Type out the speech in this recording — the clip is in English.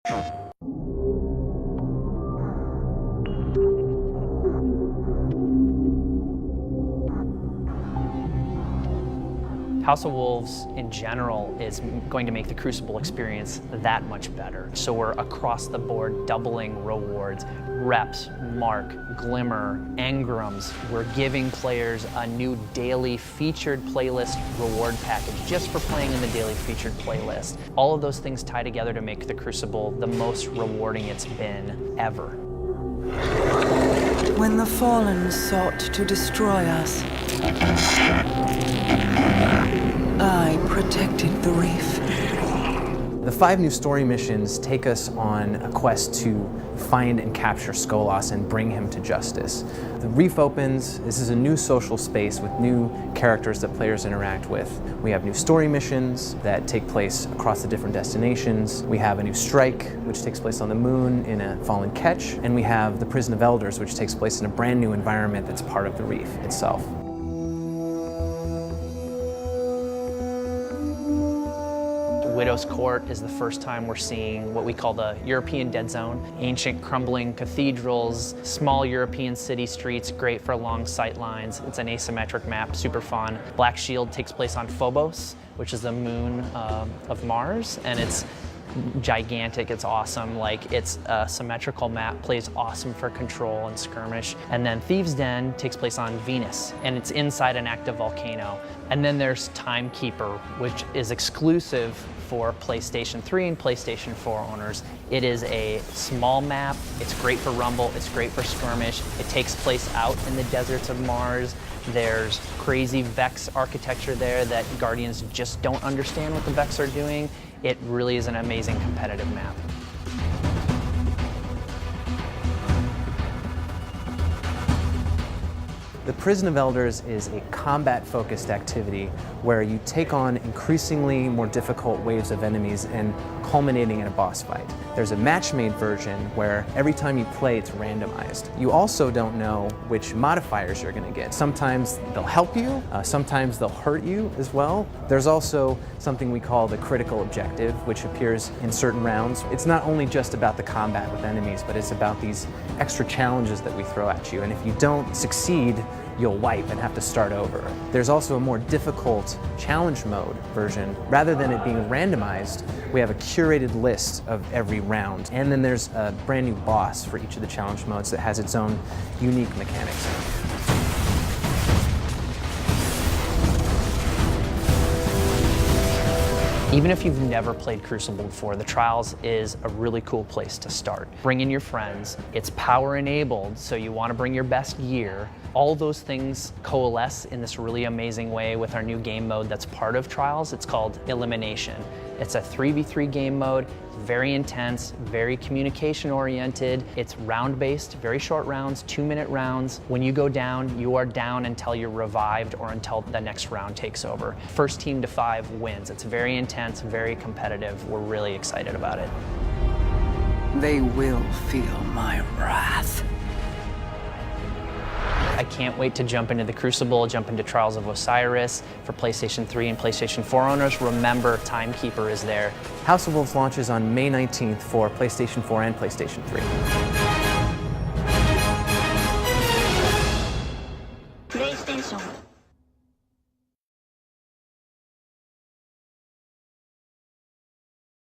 House of Wolves in general is going to make the Crucible experience that much better. So we're across the board doubling rewards, reps, mark, glimmer, engrams. We're giving players a new daily featured playlist reward package just for playing in the daily featured playlist. All of those things tie together to make the Crucible the most rewarding it's been ever. When the Fallen sought to destroy us, I protected the reef. The 5 new story missions take us on a quest to find and capture Skolas and bring him to justice. The reef opens. This is a new social space with new characters that players interact with. We have new story missions that take place across the different destinations. We have a new strike, which takes place on the moon in a fallen ketch. And we have the Prison of Elders, which takes place in a brand new environment that's part of the reef itself. Widow's Court is the first time we're seeing what we call the European Dead Zone. Ancient crumbling cathedrals, small European city streets, great for long sight lines. It's an asymmetric map, super fun. Black Shield takes place on Phobos, which is the moon of Mars, and it's gigantic, it's awesome. Like, it's a symmetrical map, plays awesome for control and skirmish. And then Thieves' Den takes place on Venus, and it's inside an active volcano. And then there's Timekeeper, which is exclusive for PlayStation 3 and PlayStation 4 owners. It is a small map, it's great for Rumble, it's great for skirmish. It takes place out in the deserts of Mars. There's crazy Vex architecture there that Guardians just don't understand what the Vex are doing. It really is an amazing competitive map. The Prison of Elders is a combat-focused activity where you take on increasingly more difficult waves of enemies and culminating in a boss fight. There's a match-made version where every time you play, it's randomized. You also don't know which modifiers you're going to get. Sometimes they'll help you, sometimes they'll hurt you as well. There's also something we call the critical objective, which appears in certain rounds. It's not only just about the combat with enemies, but it's about these extra challenges that we throw at you. And if you don't succeed, you'll wipe and have to start over. There's also a more difficult challenge mode version. Rather than it being randomized, we have a curated list of every round. And then there's a brand new boss for each of the challenge modes that has its own unique mechanics. Even if you've never played Crucible before, the Trials is a really cool place to start. Bring in your friends. It's power enabled, so you want to bring your best gear. All those things coalesce in this really amazing way with our new game mode that's part of Trials. It's called Elimination. It's a 3v3 game mode, very intense, very communication oriented. It's round based, very short rounds, 2-minute rounds. When you go down, you are down until you're revived or until the next round takes over. First team to 5 wins. It's very intense, very competitive. We're really excited about it. They will feel my wrath. I can't wait to jump into the Crucible, jump into Trials of Osiris. For PlayStation 3 and PlayStation 4 owners, remember Timekeeper is there. House of Wolves launches on May 19th for PlayStation 4 and PlayStation 3.